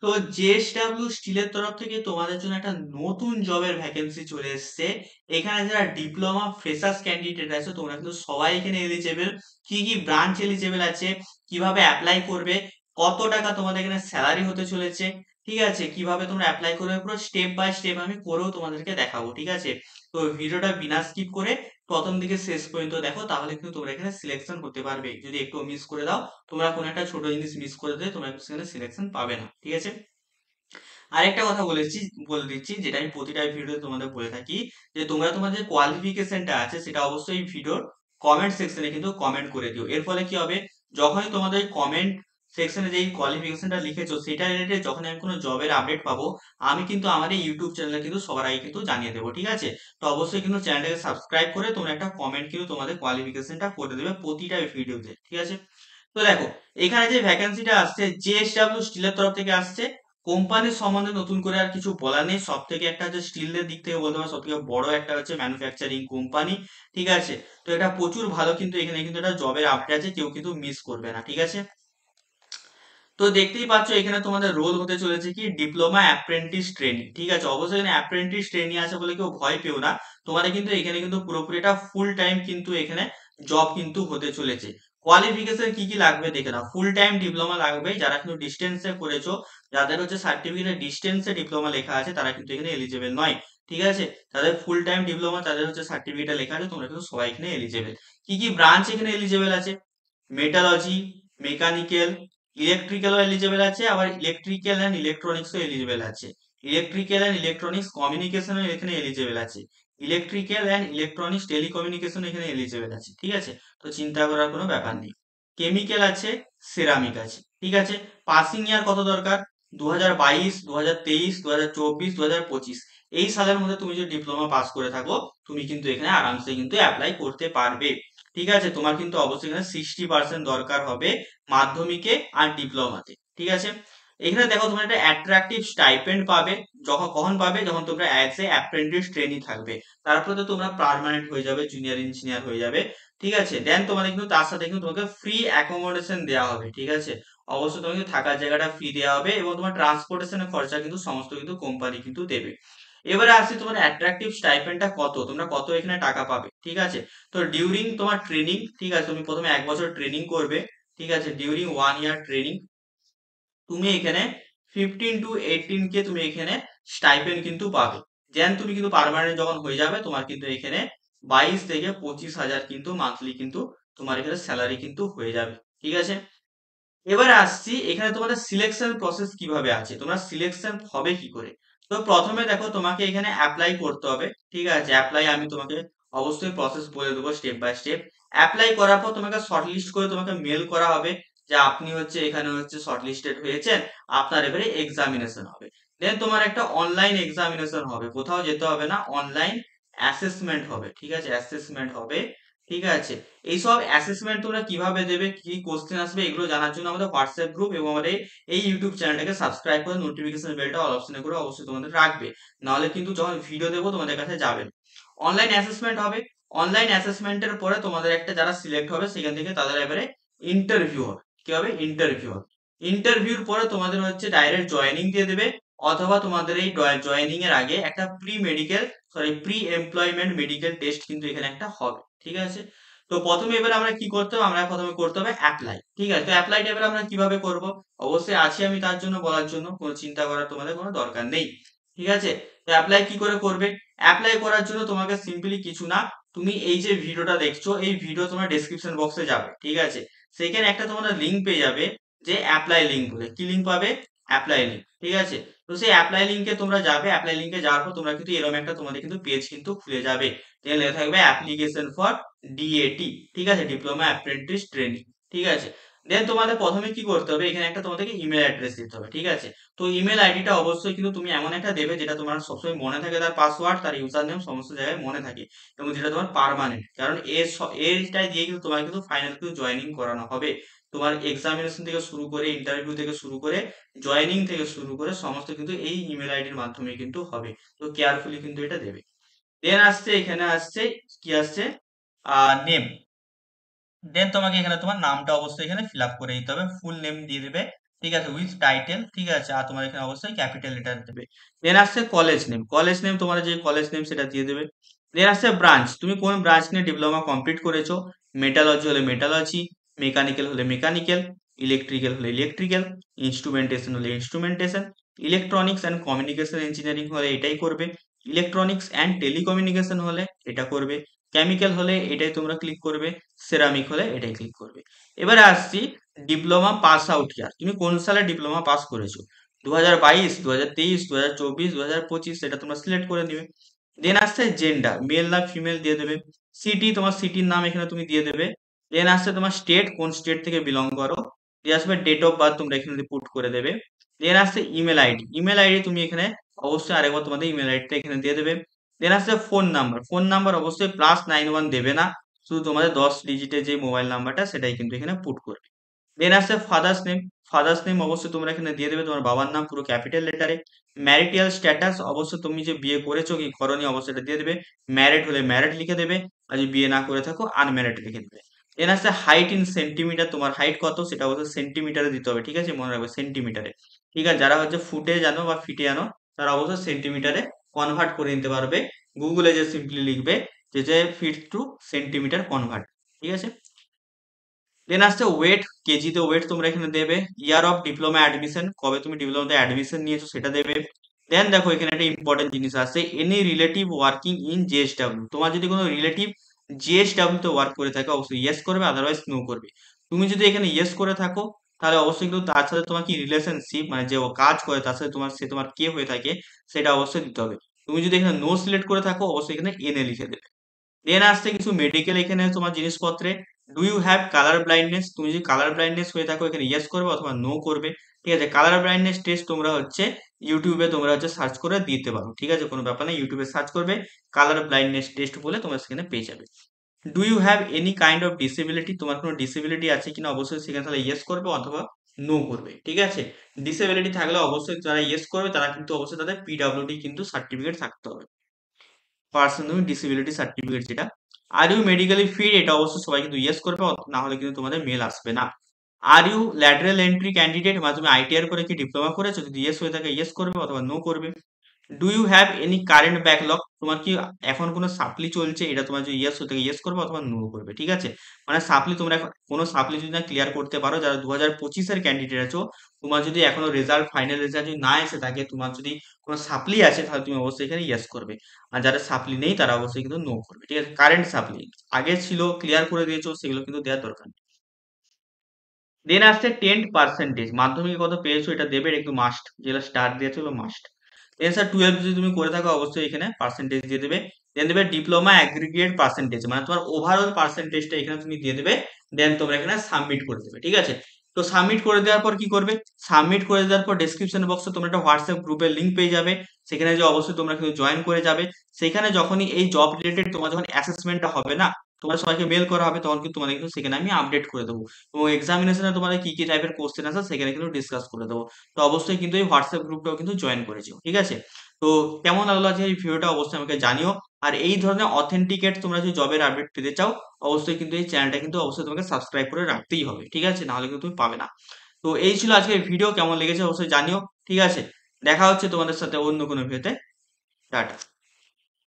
তো জেএসডব্লিউ স্টিলের তরফ থেকে তোমাদের জন্য একটা নতুন জবের ভ্যাকেন্সি চলে এসেছে। এখানে যারা ডিপ্লোমা ফ্রেশার্স ক্যান্ডিডেট আছে তোমরা কিন্তু সবাই এখানে এলিজেবল। কি কি ব্রাঞ্চ এলিজেবল আছে, কিভাবে অ্যাপ্লাই করবে, কত টাকা তোমাদের এখানে স্যালারি হতে চলেছে, ঠিক আছে, কিভাবে তোমরা অ্যাপ্লাই করবে, পুরো স্টেপ বাই স্টেপ আমি করেও তোমাদেরকে দেখাবো, ঠিক আছে। তো ভিডিওটা বিনা স্কিপ করে প্রথম থেকে শেষ পর্যন্ত দেখো, তাহলে কিন্তু তোমরা এখানে সিলেকশন হতে পারবে। যদি একটু মিস করে দাও, তোমরা কোনো একটা ছোট জিনিস মিস করে দিলে তোমরা সেখানে সিলেকশন পাবে না, ঠিক আছে। আরেকটা কথা বলে দিচ্ছি, যেটা আমি প্রতিটা ভিডিওতে তোমাদের বলে থাকি, যে তোমরা তোমাদের যে কোয়ালিফিকেশনটা আছে সেটা অবশ্যই ভিডিওর কমেন্ট সেকশনে কিন্তু কমেন্ট করে দিও। এর ফলে কি হবে, যখনই তোমাদের কমেন্ট সেকশনে যেই কোয়ালিফিকেশনটা লিখেছো সেটা রিলেটেড যখন আমি কোনো জবের আপডেট পাবো, আমি কিন্তু আমার এই ইউটিউব চ্যানেলে কিন্তু সবার আগে কিন্তু জানিয়ে দেবো, ঠিক আছে। তো অবশ্যই কিন্তু চ্যানেলটাকে সাবস্ক্রাইব করে তোমরা একটা কমেন্ট কিন্তু তোমাদের কোয়ালিফিকেশনটা করে দেবে প্রতিটা ভিডিওতে, ঠিক আছে। তো দেখো, এখানে যে ভ্যাকেন্সিটা আসছে জেএসডব্লিউ স্টিলের তরফ থেকে আসছে। কোম্পানির সম্বন্ধে নতুন করে আর কিছু বলার নেই। সব থেকে একটা হচ্ছে স্টিলের দিক থেকে বলতে পারো সব থেকে বড় একটা হচ্ছে ম্যানুফ্যাকচারিং কোম্পানি, ঠিক আছে। তো এটা প্রচুর ভালো, কিন্তু এখানে কিন্তু একটা জবের আপডেট আছে, কেউ কিন্তু মিস করবে না, ঠিক আছে। তো দেখতেই পাচ্ছ এখানে তোমাদের রোল হতে চলেছে কি ডিপ্লোমা অ্যাপ্রেন্টিস ট্রেনি, ঠিক আছে। অবশ্যই এখানে অ্যাপ্রেন্টিস ট্রেনি আছে বলে কেউ ভয় পেও না। তোমাদের কিন্তু এখানে কিন্তু পুরোপুরি এটা ফুল টাইম কিন্তু এখানে জব কিন্তু হতে চলেছে। কোয়ালিফিকেশন কি কি লাগবে দেখে নাও। ফুল টাইম ডিপ্লোমা লাগবে, যারা কিন্তু ডিস্টেন্সে করেছো, যাদের হচ্ছে সার্টিফিকেটে ডিস্টেন্সে ডিপ্লোমা লেখা আছে তারা কিন্তু এখানে এলিজেবল নয়, ঠিক আছে। তাদের ফুল টাইম ডিপ্লোমা, তাদের হচ্ছে সার্টিফিকেটে লেখা আছে, তোমরা কিন্তু সবাই এখানে এলিজেবল। কি কি ব্রাঞ্চ এখানে এলিজেবল আছে, মেটালজি, মেকানিক্যাল, ইলেকট্রিক্যালও এলিজেবল আছে, আবার ইলেকট্রিক্যাল অ্যান্ড ইলেকট্রনিক্সও এলিজেবল আছে। ইলেকট্রিক্যাল অ্যান্ড ইলেকট্রনিক্স কমিউনিকেশনও এখানে এলিজেবল আছে। ইলেকট্রিক্যাল অ্যান্ড ইলেকট্রনিক্স টেলিকমিউনিকেশন এখানে এলিজেবল আছে, ঠিক আছে। তো চিন্তা করার কোনো ব্যাপার নেই। কেমিক্যাল আছে, সেরামিক আছে, ঠিক আছে। পাসিং ইয়ার কত দরকার, 2022, 2023, 2024, 2025 এই সালের মধ্যে তুমি যদি ডিপ্লোমা পাস করে থাকো, তুমি কিন্তু এখানে আরামসে কিন্তু অ্যাপ্লাই করতে পারবে, ঠিক আছে। তোমার কিন্তু অবশ্যই এখানে 60% দরকার হবে মাধ্যমিকে আর ডিপ্লোমাতে, ঠিক আছে। এখানে দেখো তোমরা একটা অ্যাট্রাকটিভ স্টাইপেন্ড পাবে। কখন পাবে, যখন তোমরা অ্যাজ এ অ্যাপ্রেন্টিস ট্রেনি থাকবে। তারপরে তো তোমরা পার্মানেন্ট হয়ে যাবে, জুনিয়র ইঞ্জিনিয়ার হয়ে যাবে, ঠিক আছে। দেন তোমাদের কিন্তু তার সাথে কিন্তু তোমাকে ফ্রি অ্যাকোমোডেশন দেওয়া হবে, ঠিক আছে। অবশ্যই তোমাকে থাকার জায়গাটা ফ্রি দেওয়া হবে, এবং তোমার ট্রান্সপোর্টেশনের খরচা কিন্তু সমস্ত কিন্তু কোম্পানি কিন্তু দেবে। এবারে আসছি তোমার অ্যাট্রাকটিভ স্টাইপেন্ডটা কত, তোমরা কত এখানে টাকা পাবে, ঠিক আছে। তো ডিউরিং তোমার ট্রেনিং, ঠিক আছে, তুমি প্রথমে 1 বছর ট্রেনিং করবে, ঠিক আছে। ডিউরিং 1 ইয়ার ট্রেনিং তুমি এখানে 15 to 18 কে তুমি এখানে স্টাইপেন্ড কিন্তু পাবে। দেন তুমি কিন্তু পার্মানেন্ট যখন হয়ে যাবে, তোমার কিন্তু এখানে 22 থেকে 25 হাজার কিন্তু মান্থলি কিন্তু তোমার এখানে স্যালারি কিন্তু হয়ে যাবে, ঠিক আছে। এবারে আসছি এখানে তোমাদের সিলেকশন প্রসেস কিভাবে আছে, তোমরা সিলেকশন হবে কি করে। তো প্রথমে দেখো তোমাকে এখানে অ্যাপ্লাই করতে হবে, ঠিক আছে। অ্যাপ্লাই আমি তোমাকে অবশ্যই প্রসেস বলে দেবো স্টেপ বাই স্টেপ। অ্যাপ্লাই করার পর তোমাকে শর্টলিস্ট করে তোমাকে মেল করা হবে যে আপনি হচ্ছে এখানে হচ্ছে শর্টলিস্টেড হয়েছেন, আপনার এবারে এক্সামিনেশন হবে। দেন তোমার একটা অনলাইন এক্সামিনেশন হবে, কোথাও যেতে হবে না, অনলাইন অ্যাসেসমেন্ট হবে, ঠিক আছে, অ্যাসেসমেন্ট হবে, ঠিক আছে। এইসব অ্যাসেসমেন্ট তোমরা কিভাবে দেবে, কি কোশ্চেন আসবে, এগুলো জানার জন্য আমাদের হোয়াটসঅ্যাপ গ্রুপ এবং আমাদের এই ইউটিউব চ্যানেলটাকে সাবস্ক্রাইব করে নোটিফিকেশন বেলটা অল অপশনে করে অবশ্যই তোমাদের রাখবে, নাহলে কিন্তু যখন ভিডিও দেবো তোমাদের কাছে যাবে না। অনলাইন অ্যাসেসমেন্ট হবে। অনলাইন অ্যাসেসমেন্টের পরে তোমাদের একটা যারা সিলেক্ট হবে সেখান থেকে তাদের এবারে ইন্টারভিউ হবে। কি হবে, ইন্টারভিউ হবে। ইন্টারভিউর পরে তোমাদের হচ্ছে ডাইরেক্ট জয়েনিং দিয়ে দেবে, অথবা তোমাদের এই জয়েনিং এর আগে একটা প্রি এমপ্লয়মেন্ট মেডিকেল টেস্ট কিন্তু এখানে একটা হবে, ঠিক আছে। তো প্রথমে এবার আমরা কি করতে হবে, আমরা প্রথমে করতে হবে অ্যাপ্লাই, ঠিক আছে। তো অ্যাপ্লাইটা এবার আমরা কিভাবে করব, অবশ্যই আছি আমি তার জন্য বলার জন্য, কোনো চিন্তা করার তোমাদের কোনো দরকার নেই, ঠিক আছে। তো অ্যাপ্লাই কি করে করবে, অ্যাপ্লাই করার জন্য তোমাকে সিম্পলি কিছু না, তুমি এই যে ভিডিওটা দেখছো এই ভিডিও তোমার ডেসক্রিপশন বক্সে যাবে, ঠিক আছে। সেখানে একটা তোমরা লিংক পেয়ে যাবে, যে অ্যাপ্লাই লিংক বলে, কি লিংক পাবে, অ্যাপ্লাই লিংক, ঠিক আছে। তো সেই অ্যাপ্লাই লিংকে তোমরা যাবে, অ্যাপ্লাই লিংকে যাওয়ার পর তোমরা কিন্তু এরকম একটা তোমাদের কিন্তু পেজ কিন্তু খুলে যাবে, যেখানে লেখা থাকবে অ্যাপ্লিকেশন ফর ডিএটি, ঠিক আছে, ডিপ্লোমা অ্যাপ্রেন্টিস ট্রেনিং, ঠিক আছে। দেন তোমাদের প্রথমে কি করতে হবে, এখানে একটা তোমাদেরকে ইমেল অ্যাড্রেস দিতে হবে, ঠিক আছে। তো ইমেল আইডিটা অবশ্যই কিন্তু তুমি এমন একটা দেবে যেটা তোমার সবসময় মনে থাকে, তার পাসওয়ার্ড, তার ইউজার নেম সমস্ত জায়গায় মনে থাকে, এবং যেটা তোমার পার্মানেন্ট, কারণ এরটা দিয়ে কিন্তু তোমার কিন্তু ফাইনাল কিন্তু জয়েনিং করানো হবে। তোমার এক্সামিনেশন থেকে শুরু করে, ইন্টারভিউ থেকে শুরু করে, জয়েনিং থেকে শুরু করে সমস্ত কিন্তু এই ইমেল আইডির মাধ্যমে কিন্তু হবে। তো কেয়ারফুলি কিন্তু এটা দেবে। দেন আসছে, এখানে আসছে, কি আসছে, নেম। দেন তোমাকে এখানে তোমার নামটা অবশ্যই এখানে ফিল আপ করে দিতে হবে, ফুল নেম দিয়ে দেবে। ঠিক আছে, উইথ টাইটেল, ঠিক আছে, আর তোমার এখানে অবশ্যই ক্যাপিটাল লেটার দেবে। দেন আসছে কলেজ নেম তোমার যে কলেজ নেম সেটা দিয়ে দেবে। দেন আসছে ব্রাঞ্চ, তুমি কোন ব্রাঞ্চ নিয়ে ডিপ্লোমা কমপ্লিট করেছো, মেটালজি হলে মেটালজি, মেকানিক্যাল হলে মেকানিক্যাল, ইলেকট্রিক্যাল হলে ইলেকট্রিক্যাল, ইনস্ট্রুমেন্টেশন হলে instrumentation, electronics and communication engineering হলে এটাই করবে, ইলেকট্রনিক্স অ্যান্ড টেলিকমিউনিকেশন হলে এটা করবে, কেমিক্যাল হলে এটাই তোমরা ক্লিক করবে, সেরামিক হলে এটাই ক্লিক করবে। এবারে আসছি ডিপ্লোমা পাস আউট ইয়ার, তুমি কোন সালে ডিপ্লোমা পাস করেছো, 2022, 2023, 2024, 2025, সেটা তোমরা সিলেক্ট করে দিবে। দেন আসছে জেন্ডার, মেল না ফিমেল দিয়ে দেবে। সিটি, তোমার সিটির নাম এখানে তুমি দিয়ে দেবে। দেন আসছে তোমার স্টেট, কোন স্টেট থেকে বিলং করো। দিয়ে আসবে ডেট অফ বার্থ, তোমরা এখানে পুট করে দেবে। দেন আসছে ইমেল আইডি, ইমেল আইডি তুমি এখানে অবশ্যই আরেকবার তোমাদের ইমেল আইডিটা এখানে দিয়ে দেবে। দেন আসছে ফোন নাম্বার, ফোন নাম্বার অবশ্যই +91 দেবে না, শুধু তোমাদের 10 ডিজিটের যে মোবাইল নাম্বারটা সেটাই কিন্তু এখানে পুট করবে। দেন আসছে ফাদার্স নেম, ফাদার্স নেম অবশ্যই তোমরা এখানে দিয়ে দেবে তোমার বাবার নাম পুরো ক্যাপিটাল লেটারে। ম্যারিটাল স্ট্যাটাস, অবশ্যই তুমি যে বিয়ে করেছো কি করনি অবশ্যই এটা দিয়ে দেবে। ম্যারিড হলে ম্যারিড লিখে দেবে, আর যদি বিয়ে না করে থাকো আনম্যারিড লিখে দেবে। দেন আসছে হাইট ইন সেন্টিমিটার, তোমার হাইট কত সেটা অবশ্যই সেন্টিমিটারে দিতে হবে, ঠিক আছে, মনে রাখবে সেন্টিমিটারে। ঠিক আছে, যারা হচ্ছে ফুটে জানো বা ফিটে জানো তারা অবশ্যই সেন্টিমিটারে কনভার্ট করে নিতে পারবে। গুগলে যে সিম্পলি লিখবে যে ফিট টু সেন্টিমিটার কনভার্ট, ঠিক আছে। দেন আসছে ওয়েট, কেজিতে ওয়েট তোমরা এখানে দেবে। ইয়ার অফ ডিপ্লোমা অ্যাডমিশন, কবে তুমি ডিপ্লোমাতে অ্যাডমিশন নিয়েছো সেটা দেবে। দেন দেখো এখানে একটা ইম্পর্টেন্ট জিনিস আছে, any relative working in GSW, তোমার যদি কোনো রিলেটিভ জিএসডব্লিউ তে ওয়ার্ক করে থাকে অবশ্যই ইয়েস করবে, আদারওয়াইজ নো করবে। তুমি যদি এখানে ইয়েস করে থাকো তাহলে অবশ্যই কিন্তু তার সাথে তোমার কি রিলেশনশিপ, মানে যে ও কাজ করে তার সাথে তোমার সে তোমার কে হয়ে থাকে সেটা অবশ্যই দিতে হবে। তুমি যদি এখানে নো সিলেক্ট করে থাকো অবশ্যই এখানে এনএ লিখে দেবে। দেন আসছে কিছু মেডিকেল এখানে তোমার জিনিসপত্রে। Do you have colour blindness, তুমি যদি কালার ব্লাইন্ডনেস হয়ে থাকো এখানে ইয়েস করবে অথবা নো করবে। ঠিক আছে, কালার ব্লাইন্ডনেস টেস্ট তোমরা হচ্ছে ইউটিউবে তোমরা হচ্ছে সার্চ করে দিতে পারো, ঠিক আছে, কোনো ব্যাপার না, ইউটিউবে সার্চ করবে কালার ব্লাইন্ডনেস টেস্ট বলে তোমরা সেখানে পেয়ে যাবে। Do you have any kind of disability, তোমার কোনো ডিসেবিলিটি আছে কিনা অবশ্যই সেখানে তাহলে ইয়েস করবে অথবা নো করবে, ঠিক আছে। ডিসেবিলিটি থাকলে অবশ্যই যারা ইয়েস করবে তারা কিন্তু অবশ্যই তাদের পিডব্লিউডি কিন্তু সার্টিফিকেট থাকতে হবে, পার্সন উইথ ডিসেবিলিটি সার্টিফিকেট যেটা। আর ইউ মেডিকেলি ফিট, এটা অবশ্যই সবাই কিন্তু ইয়েস করবে, না হলে কিন্তু তোমাদের মেল আসবে না। Are you lateral entry candidate, মানে তুমি আইটিআর করে কি ডিপ্লোমা করেছো, যদি ইয়েস হয়ে থাকে ইয়েস করবে অথবা নো করবে। Do you have any current backlog, তোমার কি এখন কোনো সাপ্লি চলছে, এটা তোমার যদি ইয়েস হয়ে থাকে ইয়েস করবে অথবা নো করবে, ঠিক আছে। মানে সাপ্লি তোমরা এখন কোনো সাপ্লি যদি না ক্লিয়ার করতে পারো, যারা 2025-এর ক্যান্ডিডেট আছো, তোমার যদি এখনো রেজাল্ট ফাইনাল রেজাল্ট যদি না এসে থাকে, তোমার যদি কোনো সাপ্লি আছে তাহলে তুমি অবশ্যই এখানে ইয়েস করবে। আর যারা সাপ্লি নেই তারা অবশ্যই কিন্তু নো করবে, ঠিক আছে। কারেন্ট সাপ্লি আগে ছিল ক্লিয়ার করে দিয়েছো সেগুলো কিন্তু দেওয়ার দরকার নেই। দেন আসছে 10%, মাধ্যমিকে কত পেয়েছো এটা দেবে, এটা একটু মাস্ট, যেটা স্টার দিয়েছে হলো মাস্ট। দেন স্যার 12 যদি তুমি করে থাকো অবশ্যই এখানে পার্সেন্টেজ দিয়ে দেবে। দেন দেবে ডিপ্লোমা অ্যাগ্রিগেট পার্সেন্টেজ, মানে তোমার ওভারঅল পার্সেন্টেজটা এখানে তুমি দিয়ে দেবে। দেন তোমরা এখানে সাবমিট করে দেবে, ঠিক আছে। তো সাবমিট করে দেওয়ার পর কি করবে, সাবমিট করে দেওয়ার পর ডেসক্রিপশন বক্সে তোমরা একটা হোয়াটসঅ্যাপ গ্রুপের লিঙ্ক পেয়ে যাবে, সেখানে যে অবশ্যই তোমরা কিন্তু জয়েন করে যাবে। সেখানে যখনই এই জব রিলেটেড তোমার যখন অ্যাসেসমেন্টটা হবে না, তোমার সবাইকে মেল করা হবে, তখন কিন্তু তোমাদের কিন্তু সেখানে আমি আপডেট করে দেবো, এবং এক্সামিনেশনে তোমাদের কি কি টাইপের কোশ্চেন আছে সেখানে কিন্তু ডিসকাস করে দেবো। তো অবশ্যই কিন্তু এই হোয়াটসঅ্যাপ গ্রুপটাও কিন্তু জয়েন করেছো, ঠিক আছে। তো কেমন লাগলো আজকে এই ভিডিওটা অবশ্যই আমাকে জানিও। আর এই ধরনের অথেন্টিকেট তোমরা যদি জবের আপডেট পেতে চাও অবশ্যই কিন্তু এই চ্যানেলটা কিন্তু অবশ্যই তোমাকে সাবস্ক্রাইব করে রাখতেই হবে, ঠিক আছে, নাহলে কিন্তু তুমি পাবে না। তো এই ছিল আজকের ভিডিও, কেমন লেগেছে অবশ্যই জানিও, ঠিক আছে। দেখা হচ্ছে তোমাদের সাথে অন্য কোনো ভিডিওতে। টাটা।